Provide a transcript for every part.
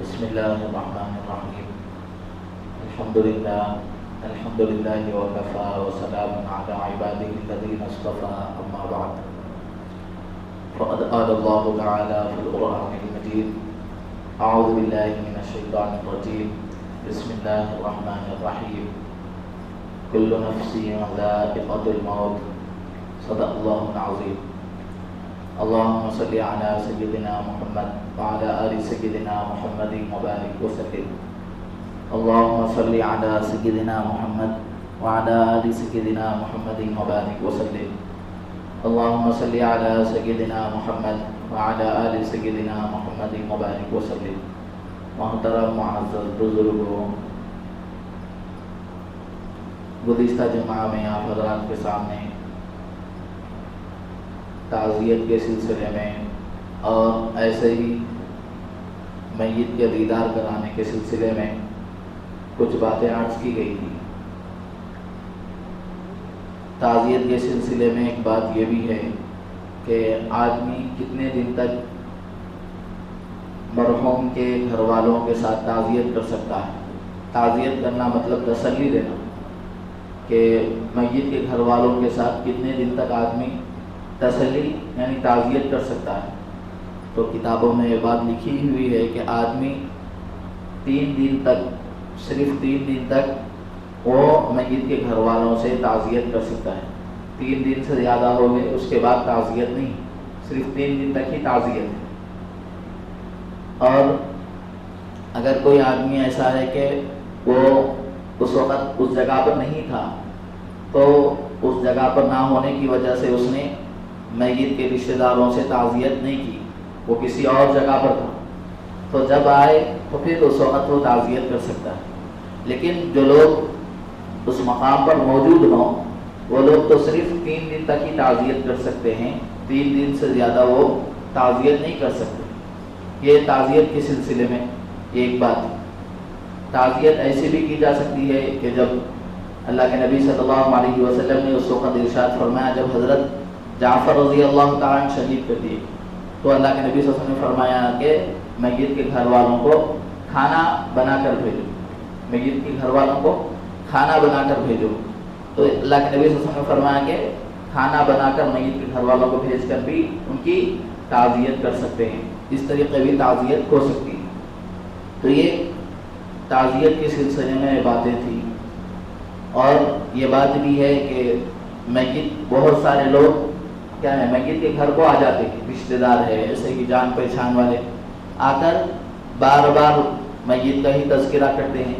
بسم الله الرحمن الرحيم. الحمد لله وكفى وسلام على عباده الذين اصطفى أما بعد. فقد قال الله تعالى في القرآن المجيد: أعوذ بالله من الشيطان الرجيم. بسم الله الرحمن الرحيم. كل نفس ذائقة الموت. صدق الله العظيم. اللهم صل على سيدنا محمد وعلى آل سيدنا محمد وبارك وسلم. اللهم صل على سيدنا محمد وعلى آل سيدنا محمد وبارك وسلم. اللهم صل على سيدنا محمد وعلى آل سيدنا محمد وبارك وسلم. محترم معزز بزرگوں، گزشتہ جمعہ میں آپ حضرات کے سامنے تعزیت کے سلسلے میں اور ایسے ہی میت کے دیدار کرانے کے سلسلے میں کچھ باتیں عرض کی گئی تھی۔ تعزیت کے سلسلے میں ایک بات یہ بھی ہے کہ آدمی کتنے دن تک مرحوم کے گھر والوں کے ساتھ تعزیت کر سکتا ہے۔ تعزیت کرنا مطلب تسلی دینا کہ میت کے گھر والوں کے ساتھ کتنے دن تک آدمی تسلی یعنی تعزیت کر سکتا ہے۔ تو کتابوں میں یہ بات لکھی ہوئی ہے کہ آدمی 3 دن تک، صرف 3 دن تک وہ میت کے گھر والوں سے تعزیت کر سکتا ہے۔ 3 دن سے زیادہ ہو گئے اس کے بعد تعزیت نہیں، صرف 3 دن تک ہی تعزیت ہے۔ اور اگر کوئی آدمی ایسا ہے کہ وہ اس وقت اس جگہ پر نہیں تھا تو اس جگہ پر نہ ہونے کی وجہ سے اس نے میت کے رشتہ داروں سے تعزیت نہیں کی، وہ کسی اور جگہ پر تھا، تو جب آئے تو پھر اس وقت وہ تعزیت کر سکتا ہے۔ لیکن جو لوگ اس مقام پر موجود ہوں وہ لوگ تو صرف 3 دن تک ہی تعزیت کر سکتے ہیں، 3 دن سے زیادہ وہ تعزیت نہیں کر سکتے۔ یہ تعزیت کے سلسلے میں ایک بات ہے۔ تعزیت ایسی بھی کی جا سکتی ہے کہ جب اللہ کے نبی صلی اللہ علیہ وسلم نے اس وقت ارشاد فرمایا جب حضرت جعفر رضی اللہ تعالیٰ عنہ شہید کر دیے تو اللہ کے نبی صلی اللہ علیہ وسلم نے فرمایا کہ میت کے گھر والوں کو کھانا بنا کر بھیجو، میت کے گھر والوں کو کھانا بنا کر بھیجو۔ تو اللہ کے نبی صلی اللہ علیہ وسلم نے فرمایا کہ کھانا بنا کر میت کے گھر والوں کو بھیج کر بھی ان کی تعزیت کر سکتے ہیں، اس طریقے بھی تعزیت ہو سکتی ہے۔ تو یہ تعزیت کے سلسلے میں باتیں تھیں۔ اور یہ بات بھی ہے کہ میت بہت سارے لوگ کیا ہے میت کے گھر کو آ جاتے ہیں، رشتہ دار ہے ایسے ہی جان پہچان والے آ کر بار بار میت کا ہی تذکرہ کرتے ہیں،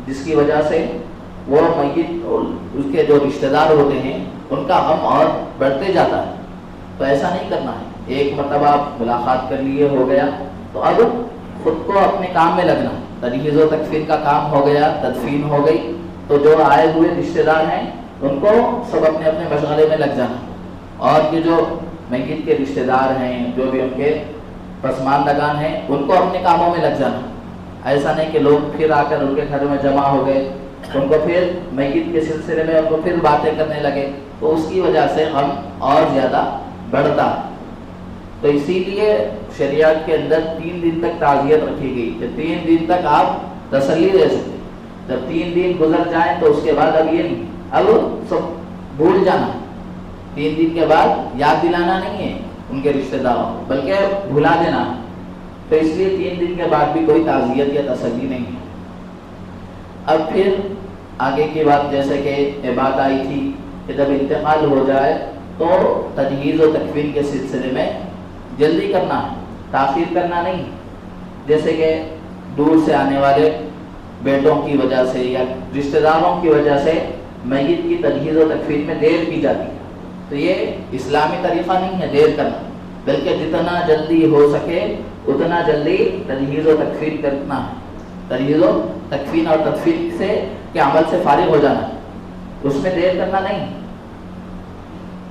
جس کی وجہ سے وہ میت اور اس کے جو رشتہ دار ہوتے ہیں ان کا غم اور بڑھتے جاتا ہے۔ تو ایسا نہیں کرنا ہے، ایک مرتبہ آپ ملاقات کر لیے ہو گیا تو اب خود کو اپنے کام میں لگنا، تجہیز و تکفین کا کام ہو گیا، تدفین ہو گئی تو جو آئے ہوئے رشتہ دار ہیں ان کو سب اپنے اپنے مشغلے میں لگ جانا، اور یہ جو میت کے رشتہ دار ہیں جو بھی ان کے پسماندگان ہیں ان کو اپنے کاموں میں لگ جانا۔ ایسا نہیں کہ لوگ پھر آ کر ان کے گھر میں جمع ہو گئے، ان کو پھر میت کے سلسلے میں ان کو پھر باتیں کرنے لگے تو اس کی وجہ سے غم اور زیادہ بڑھتا۔ تو اسی لیے شریعت کے اندر 3 دن تک تعزیت رکھی گئی کہ 3 دن تک آپ تسلی دے سکتے۔ جب 3 دن گزر جائیں تو اس کے بعد اب یہ نہیں، اب سب بھول جانا، 3 دن کے بعد یاد دلانا نہیں ہے ان کے رشتہ داروں کو بلکہ بھلا دینا۔ تو اس لیے 3 دن کے بعد بھی کوئی تعزیت یا تسلی نہیں ہے۔ اب پھر آگے کی بات، جیسے کہ یہ بات آئی تھی کہ جب انتقال ہو جائے تو تجہیز و تکفین کے سلسلے میں جلدی کرنا ہے، تاخیر کرنا نہیں۔ جیسے کہ دور سے آنے والے بیٹوں کی وجہ سے یا رشتہ داروں کی وجہ سے میت کی تجہیز و تکفین میں دیر کی جاتی ہے، تو یہ اسلامی طریقہ نہیں ہے دیر کرنا، بلکہ جتنا جلدی ہو سکے اتنا جلدی تجہیز و تکفین کرنا ہے۔ تجہیز و تکفین اور تدفین سے کے عمل سے فارغ ہو جانا ہے، اس میں دیر کرنا نہیں۔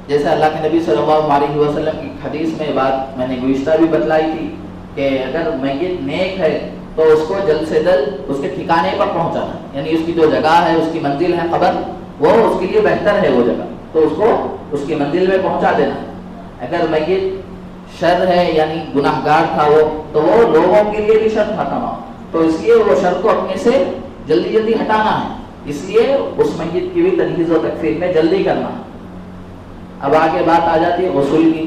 جیسے اللہ کے نبی صلی اللہ علیہ وسلم کی حدیث میں بات میں نے گزشتہ بھی بتلائی تھی کہ اگر میت نیک ہے تو اس کو جلد سے جلد اس کے ٹھکانے پر پہنچانا، یعنی اس کی جو جگہ ہے، اس کی منزل ہے قبر، وہ اس کے لیے بہتر ہے وہ جگہ، تو اس کو اس کی منزل میں پہنچا دینا۔ اگر میت شر ہے یعنی گناہگار تھا وہ، تو وہ لوگوں کے لیے بھی شر تھا تمام، تو اس لیے وہ شر کو اپنے سے جلدی جلدی ہٹانا ہے، اس لیے اس میت کی بھی تجہیز و تکفین میں جلدی کرنا ہے۔ اب آگے بات آ جاتی ہے غسل کی،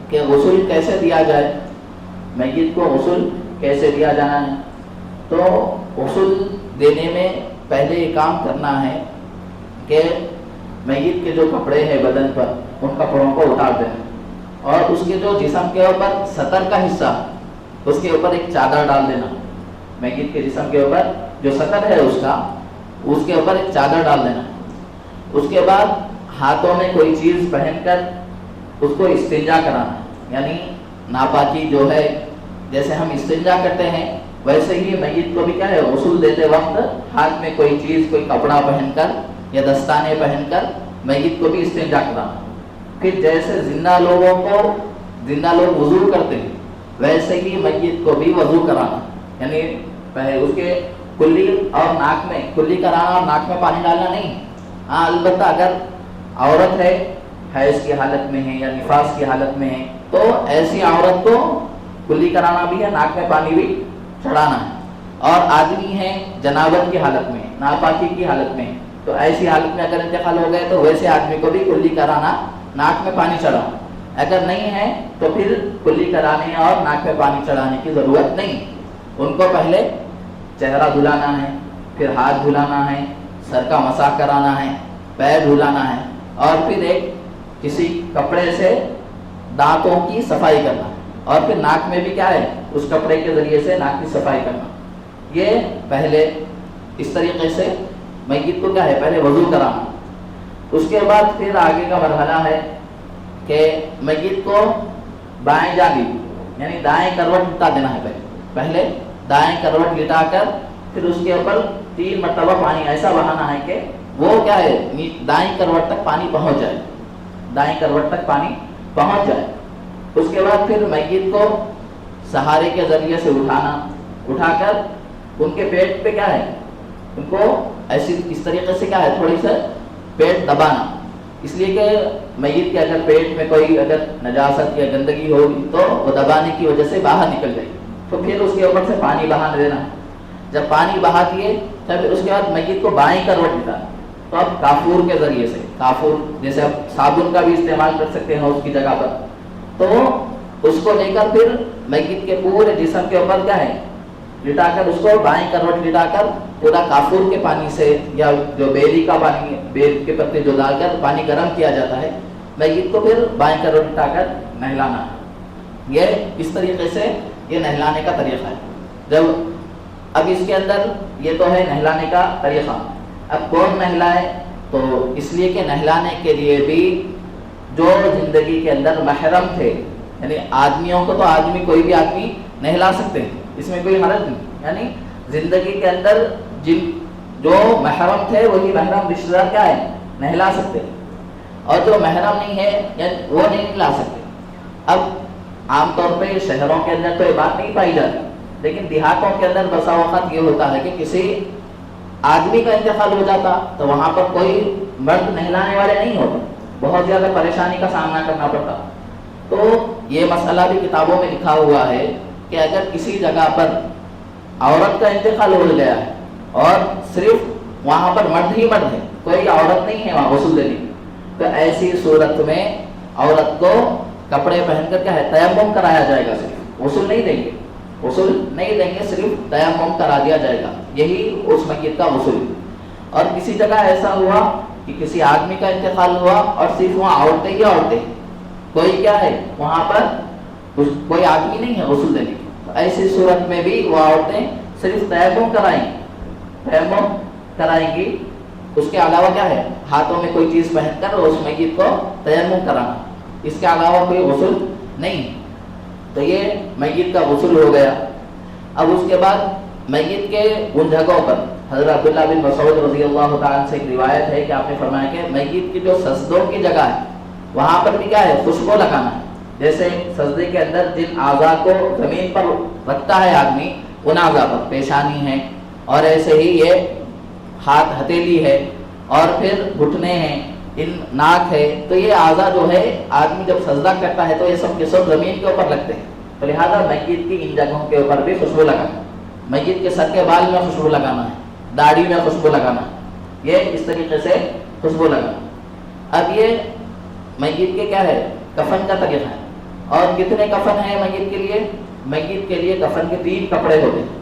کہ غسل کیسے دیا جائے، میت کو غسل کیسے دیا جانا ہے۔ تو غسل دینے میں پہلے یہ کام کرنا ہے کہ میت کے جو کپڑے ہیں بدن پر، ان کپڑوں کو اتار دینا، اور اس کے جو جسم کے اوپر سطر کا حصہ، اس کے اوپر ایک چادر ڈال دینا۔ میت کے جسم کے اوپر جو سطر ہے اس کا، اس کے اوپر ایک چادر ڈال دینا۔ اس کے بعد ہاتھوں میں کوئی چیز پہن کر اس کو استنجا کرانا، یعنی ناپاکی جو ہے، جیسے ہم استنجا کرتے ہیں ویسے ہی میت کو بھی کیا ہے، غسل دیتے وقت ہاتھ میں کوئی چیز، کوئی کپڑا پہن کر یا دستانے پہن کر میت کو بھی استنجا کرانا۔ پھر جیسے زندہ لوگ وضو کرتے ہیں ویسے ہی میت کو بھی وضو کرانا، یعنی پہلے اس کے کلی اور ناک میں، کلی کرانا اور ناک میں پانی ڈالنا نہیں۔ ہاں البتہ اگر عورت ہے، حیض کی حالت میں ہے یا نفاس کی حالت میں ہے، تو ایسی عورت کو کلی کرانا بھی ہے، ناک میں پانی بھی چڑھانا ہے۔ اور آدمی ہے جنابت کی حالت میں، ناپاکی کی حالت میں، تو ایسی حالت میں اگر انتقال ہو گئے تو ویسے آدمی کو بھی کلی کرانا، ناک میں پانی چڑھانا۔ اگر نہیں ہے تو پھر کلی کرانے اور ناک میں پانی چڑھانے کی ضرورت نہیں۔ ان کو پہلے چہرہ دھلانا ہے، پھر ہاتھ دھلانا ہے، سر کا مسح کرانا ہے، پیر دھلانا ہے، اور پھر ایک کسی کپڑے سے دانتوں کی صفائی کرنا، اور پھر ناک میں بھی کیا ہے، اس کپڑے کے ذریعے سے ناک کی صفائی کرنا۔ یہ پہلے اس طریقے سے میت کو کیا ہے، پہلے وضو کرانا۔ اس کے بعد پھر آگے کا مرحلہ ہے کہ میت کو بائیں جانب یعنی دائیں کروٹ لٹا دینا ہے۔ پہلے دائیں کروٹ لٹا کر پھر اس کے اوپر 3 مرتبہ پانی ایسا بہانا ہے کہ وہ کیا ہے، دائیں کروٹ تک پانی پہنچ جائے، دائیں کروٹ تک پانی پہنچ جائے۔ اس کے بعد پھر میت کو سہارے کے ذریعے سے اٹھا کر ان کے پیٹ پہ کیا ہے، ان کو ایسی اس طریقے سے کیا ہے، تھوڑی سا پیٹ دبانا، اس لیے کہ میت کے اگر پیٹ میں کوئی اگر نجاست یا گندگی ہوگی تو وہ دبانے کی وجہ سے باہر نکل جائے گی۔ تو پھر اس کے اوپر سے پانی بہا دینا ہے۔ جب پانی بہا دیے پھر اس کے بعد میت کو بائیں کروٹ لٹانا، تو اب کافور کے ذریعے سے، کافور جیسے اب صابن کا بھی استعمال کر سکتے ہیں اس کی جگہ پر، تو اس کو لے کر پھر میت کے پورے جسم کے اوپر کیا ہے، لٹا کر اس کو بائیں کروٹ لٹا کر پورا کافور کے پانی سے یا جو بیری کا پانی، بیل کے پتے جو ڈال کر پانی گرم کیا جاتا ہے، میت کو پھر بائیں کروٹ لٹا کر نہلانا۔ یہ اس طریقے سے یہ نہلانے کا طریقہ ہے۔ جب اب اس کے اندر یہ تو ہے نہلانے کا طریقہ، اب کون نہلائے، تو اس لیے کہ نہلانے کے لیے بھی جو زندگی کے اندر محرم تھے، یعنی آدمیوں کو تو آدمی کوئی بھی آدمی نہلا سکتے ہیں، اس میں کوئی حرج نہیں، یعنی زندگی کے اندر جو محرم تھے وہی محرم رشتہ دار کیا ہے، نہلا سکتے ہیں، اور جو محرم نہیں ہے یعنی وہ نہیں نہلا سکتے۔ اب عام طور پہ شہروں کے اندر تو یہ بات نہیں پائی جاتی، لیکن دیہاتوں کے اندر بسا اوقات یہ ہوتا ہے کہ کسی آدمی کا انتقال ہو جاتا تو وہاں پر کوئی مرد نہلانے والے نہیں ہوتے، بہت زیادہ پریشانی کا سامنا کرنا پڑتا۔ تو یہ مسئلہ بھی کتابوں میں لکھا ہوا ہے کہ اگر کسی جگہ پر عورت کا انتقال ہو گیا ہے اور صرف وہاں پر مرد ہی مرد ہے، کوئی عورت نہیں ہے وہاں غسل دینے کی، تو ایسی صورت میں عورت کو کپڑے پہن کر کیا ہے، تیمم کرایا جائے گا، صرف غسل نہیں دیں گے، غسل نہیں دیں گے، صرف تیمم کرا دیا جائے گا، یہی اس میت کا غسل۔ اور کسی جگہ ایسا ہوا کہ کسی آدمی کا انتقال ہوا اور صرف وہاں عورتیں ہی عورتیں، کوئی کیا ہے وہاں پر کوئی آدمی نہیں ہے غسل دینے کی، تو ایسی صورت میں بھی وہ عورتیں صرف تیمم کرائیں گی، اس کے علاوہ کیا ہے، ہاتھوں میں کوئی چیز پہن کر اس میت کو تیمم کرانا، اس کے علاوہ کوئی غسل نہیں۔ تو یہ میت کا غسل ہو گیا۔ اب اس کے بعد میت کے ان جگہوں پر حضرت عبداللہ بن مسعود رضی اللہ تعالیٰ سے ایک روایت ہے کہ آپ نے فرمایا کہ میت کی جو سجدوں کی جگہ ہے وہاں پر بھی کیا ہے، خوشبو لگانا ہے۔ جیسے سجدے کے اندر جن اعضاء کو زمین پر رکھتا ہے آدمی، ان اعضاء پر پیشانی ہے، اور ایسے ہی یہ ہاتھ ہتھیلی ہے، اور پھر گھٹنے ہیں، ناک ہے، تو یہ اعضاء جو ہے آدمی جب سجدہ کرتا ہے تو یہ سب کے سب زمین کے اوپر لگتے ہیں، تو لہٰذا میت کی ان جگہوں کے اوپر بھی خوشبو لگانا، میت کے سر کے بال میں خوشبو لگانا ہے، داڑھی میں خوشبو لگانا ہے، یہ اس طریقے سے خوشبو لگانا۔ اب یہ میت کے کیا ہے کفن کا طریقہ ہے، اور کتنے کفن ہیں میت کے لیے؟ میت کے لیے کفن کے 3 کپڑے ہوتے ہیں،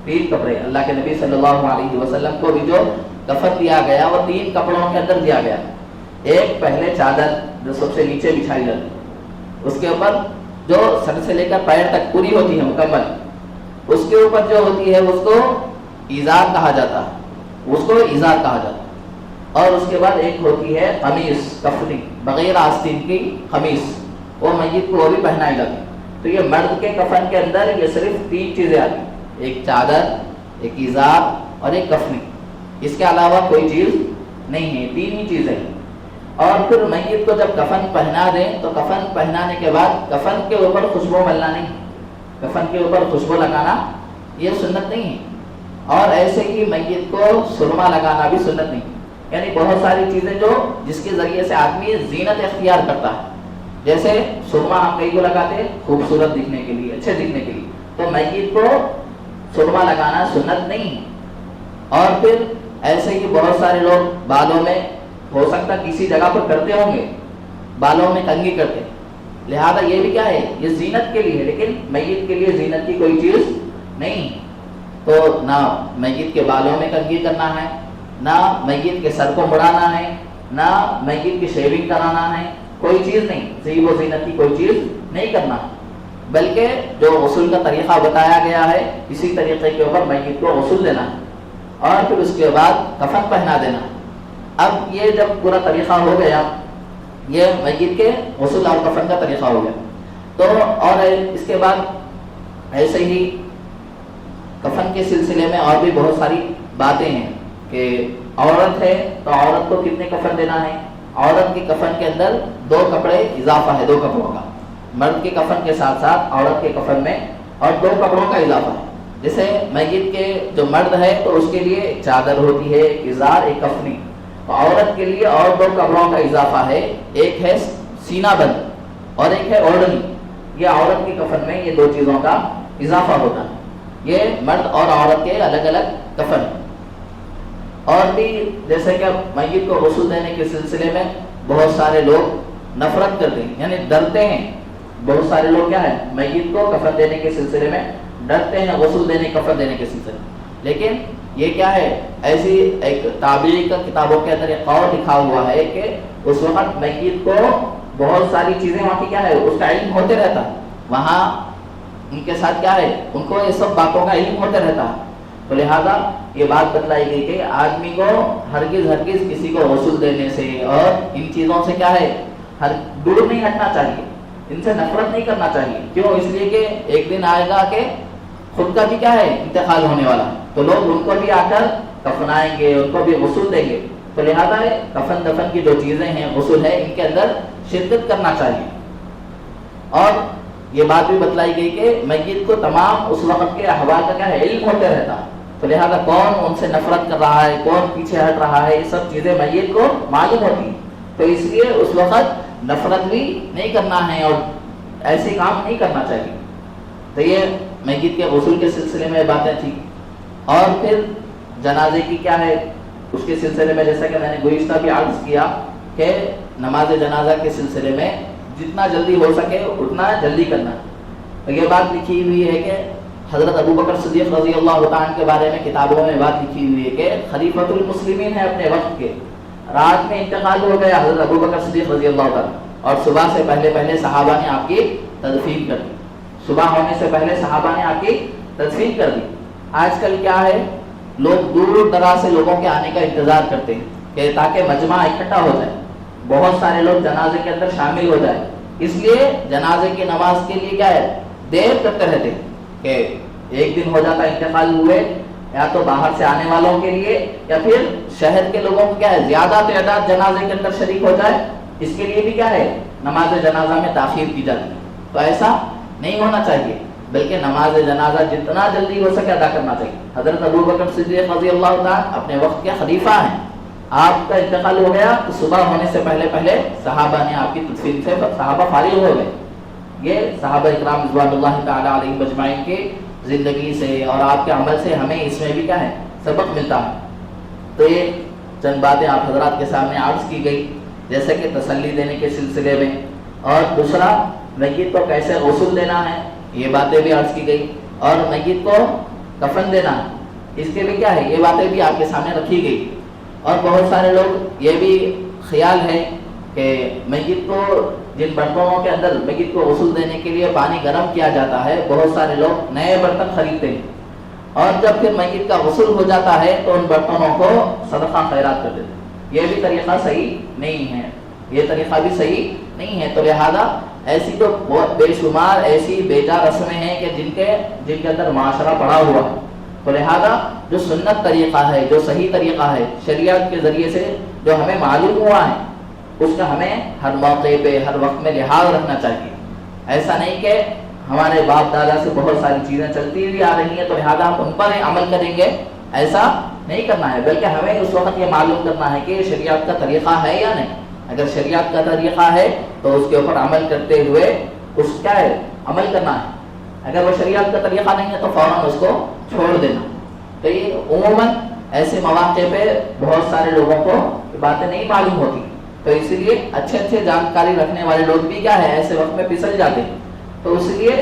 3 کپڑے۔ اللہ کے نبی صلی اللہ علیہ وسلم کو بھی جو کفن دیا گیا وہ 3 کپڑوں کے اندر دیا گیا۔ ایک پہلے چادر جو سب سے نیچے بچھائی جاتی ہے، اس کے اوپر جو سر سے لے کر پیر تک پوری ہوتی ہے مکمل، اس کے اوپر جو ہوتی ہے اس کو ازار کہا جاتا ہے، اس کو ازار کہا جاتا ہے۔ اور اس کے بعد ایک ہوتی ہے قمیص، کفنی بغیر آستین کی قمیص، وہ میت کو وہ بھی پہنائی جاتی ہے۔ تو یہ مرد کے کفن کے اندر یہ صرف 3 چیزیں آتی ہیں، ایک چادر، ایک ازار اور ایک کفنی، اس کے علاوہ کوئی چیز نہیں ہے، 3 ہی چیزیں ہیں۔ اور پھر میت کو جب کفن پہنا دیں تو کفن پہنانے کے بعد کفن کے اوپر خوشبو ملنا نہیں، کفن کے اوپر خوشبو لگانا یہ سنت نہیں ہے، اور ایسے ہی میت کو سرما لگانا بھی سنت نہیں، یعنی بہت ساری چیزیں جو جس کے ذریعے سے آدمی زینت اختیار کرتا ہے، جیسے سرما ہم کئی کو لگاتے ہیں خوبصورت دکھنے کے لیے، اچھے دکھنے کے لیے، تو میت کو سرما لگانا سنت نہیں ہے۔ اور پھر ایسے ہی بہت سارے لوگ بالوں میں ہو سکتا کسی جگہ پر کرتے ہوں گے، بالوں میں کنگھی کرتے ہیں، لہذا یہ بھی کیا ہے یہ زینت کے لیے ہے، لیکن میت کے لیے زینت کی کوئی چیز نہیں، تو نہ میت کے بالوں میں کنگھی کرنا ہے، نہ میت کے سر کو مڑانا ہے، نہ میت کی شیونگ کرانا ہے، کوئی چیز نہیں، زیب و زینت کی کوئی چیز نہیں کرنا، بلکہ جو غسل کا طریقہ بتایا گیا ہے اسی طریقے کے اوپر میت کو غسل دینا ہے، اور پھر اس کے بعد کفن پہنا دینا۔ اب یہ جب پورا طریقہ ہو گیا، یہ میت کے غسل اور کفن کا طریقہ ہو گیا، تو اور اس کے بعد ایسے ہی کفن کے سلسلے میں اور بھی بہت ساری باتیں ہیں کہ عورت ہے تو عورت کو کتنے کفن دینا ہے، عورت کے کفن کے اندر 2 کپڑے اضافہ ہے، 2 کپڑوں کا، مرد کے کفن کے ساتھ ساتھ عورت کے کفن میں اور 2 کپڑوں کا اضافہ ہے۔ جیسے میت کے جو مرد ہے تو اس کے لیے ایک چادر ہوتی ہے، ایک ازار، ایک کفنی، عورت کے لیے اور 2 کپڑوں کا اضافہ ہے، ایک ہے سینہ بند اور ایک ہے اوڑھنی، یہ عورت کے کفن میں یہ 2 چیزوں کا اضافہ ہوتا ہے، یہ مرد اور عورت کے الگ الگ کفن۔ اور بھی جیسے کہ میت کو غسل دینے کے سلسلے میں بہت سارے لوگ نفرت کرتے ہیں، یعنی ڈرتے ہیں، بہت سارے لوگ کیا ہے میت کو کفن دینے کے سلسلے میں ڈرتے ہیں، غسل دینے کفن دینے کے سلسلے میں، لیکن یہ کیا ہے ایسی ایک تابعی کا کتابوں کے اندر ایک قول لکھا ہوا ہے کہ اس وقت میت کو بہت ساری چیزیں وہاں کی کیا ہے اس کا علم ہوتے رہتا ہے، وہاں ان کے ساتھ کیا ہے ان کو یہ سب باتوں کا علم ہوتے رہتا ہے، تو لہذا یہ بات بتلائی گئی کہ آدمی کو ہرگز کسی کو غسل دینے سے اور ان چیزوں سے کیا ہے دور نہیں ہٹنا چاہیے، ان سے نفرت نہیں کرنا چاہیے، کیوں؟ اس لیے کہ ایک دن آئے گا کہ خود کا بھی کیا ہے انتقال ہونے والا ہے، تو لوگ ان کو بھی آ کر کفنائیں گے، ان کو بھی غسل دیں گے، تو لہذا کفن دفن کی جو چیزیں ہیں غسل ہے ان کے اندر شرکت کرنا چاہیے۔ اور یہ بات بھی بتلائی گئی کہ میت کو تمام اس وقت کے احوال کا کیا ہے علم ہوتے رہتا ہے، تو لہذا کون ان سے نفرت کر رہا ہے، کون پیچھے ہٹ رہا ہے، یہ سب چیزیں میت کو معلوم ہوتی ہیں، تو اس لیے اس وقت نفرت بھی نہیں کرنا ہے اور ایسے کام نہیں کرنا چاہیے۔ تو یہ میت کے غسل کے سلسلے میں باتیں تھیں۔ اور پھر جنازے کی کیا ہے اس کے سلسلے میں جیسا کہ میں نے گزشتہ بھی عرض کیا کہ نماز جنازہ کے سلسلے میں جتنا جلدی ہو سکے اتنا جلدی کرنا۔ تو یہ بات لکھی ہوئی ہے کہ حضرت ابو بکر صدیق رضی اللہ عنہ کے بارے میں کتابوں میں بات لکھی ہوئی ہے کہ خلیفۃ المسلمین ہے اپنے وقت کے، رات میں انتقال ہو گیا حضرت ابو بکر صدیق رضی اللہ عنہ، اور صبح سے پہلے صحابہ نے آپ کی تدفین کر دی، صبح ہونے سے پہلے صحابہ نے آپ کی تدفین کر دی۔ آج کل کیا ہے لوگ دور دراز سے لوگوں کے آنے کا انتظار کرتے ہیں کہ تاکہ مجمع اکٹھا ہو جائے، بہت سارے لوگ جنازے کے اندر شامل ہو جائے، اس لیے جنازے کی نماز کے لیے کیا ہے دیر کرتے رہتے ہیں کہ ایک دن ہو جاتا انتقال ہوئے، یا تو باہر سے آنے والوں کے لیے یا پھر شہر کے لوگوں کو کیا ہے زیادہ تعداد جنازے کے اندر شریک ہو جائے، اس کے لیے بھی کیا ہے نماز جنازہ میں تاخیر کی جاتی ہے۔ تو ایسا نہیں ہونا چاہیے، بلکہ نماز جنازہ جتنا جلدی ہو سکے ادا کرنا چاہیے۔ حضرت ابو بکر صدیق رضی اللہ عنہ اپنے وقت کے خلیفہ ہیں، آپ کا انتقال ہو گیا تو صبح ہونے سے پہلے پہلے صحابہ نے آپ کی تدفین سے صحابہ فارغ ہو گئے. یہ صحابہ اکرام رضوان اللہ تعالیٰ علیہ مجمعین کے زندگی سے اور آپ کے عمل سے ہمیں اس میں بھی کیا ہے سبق ملتا ہے. تو یہ چند باتیں آپ حضرات کے سامنے عرض کی گئی جیسے کہ تسلی دینے کے سلسلے میں, اور دوسرا میت کو کیسے غسل دینا ہے یہ باتیں بھی عرض کی گئی, اور میت کو کفن دینا ہے اس کے لیے کیا ہے یہ باتیں بھی آپ کے سامنے رکھی گئی. اور بہت سارے لوگ یہ بھی خیال ہے کہ میت کو جن برتنوں کے اندر میت کو غسل دینے کے لیے پانی گرم کیا جاتا ہے, بہت سارے لوگ نئے برتن خریدتے ہیں اور جب پھر میت کا غسل ہو جاتا ہے تو ان برتنوں کو صدقہ خیرات کر دیتے ہیں. یہ بھی طریقہ صحیح نہیں ہے, یہ طریقہ بھی صحیح نہیں ہے. تو لہذا ایسی تو بہت بے شمار ایسی بیجا رسمیں ہیں کہ جن کے اندر معاشرہ پڑا ہوا ہے. تو لہذا جو سنت طریقہ ہے, جو صحیح طریقہ ہے, شریعت کے ذریعے سے جو ہمیں معلوم ہوا ہے, اس کا ہمیں ہر موقع پہ ہر وقت میں لحاظ رکھنا چاہیے. ایسا نہیں کہ ہمارے باپ دادا سے بہت ساری چیزیں چلتی ہوئی آ رہی ہیں تو لہذا ہم ان پر عمل کریں گے, ایسا نہیں کرنا ہے. بلکہ ہمیں اس وقت یہ معلوم کرنا ہے کہ شریعت کا طریقہ ہے یا نہیں. اگر شریعت کا طریقہ ہے تو اس کے اوپر عمل کرتے ہوئے اس کا عمل کرنا ہے. اگر وہ شریعت کا طریقہ نہیں ہے تو فوراً اس کو چھوڑ دینا. تو یہ عموماً ایسے مواقع پہ بہت سارے لوگوں کو باتیں نہیں معلوم ہوتی, تو اسی لیے اچھے جانکاری رکھنے والے لوگ بھی کیا ہے ایسے وقت میں پھسل جاتے ہیں. تو اس لیے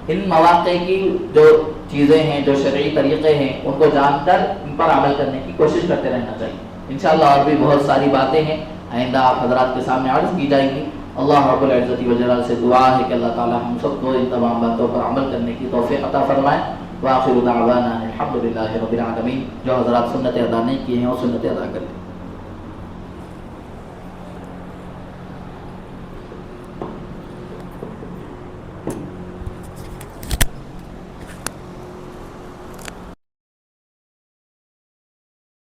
ان مواقع کی جو چیزیں ہیں, جو شرعی طریقے ہیں, ان کو جان کر ان پر عمل کرنے کی کوشش کرتے رہنا چاہیے. انشاءاللہ اور بھی بہت ساری باتیں ہیں آئندہ آپ حضرات کے سامنے عرض کی جائیں گی. اللہ رب العزت وجلال سے دعا ہے کہ اللہ تعالی ہم سب کو ان تمام باتوں پر عمل کرنے کی توفیق عطا فرمائے. وآخر دعوانا الحمدللہ رب العالمین. جو حضرات سنت ادا نہیں کی ہیں وہ سنت ادا کریں.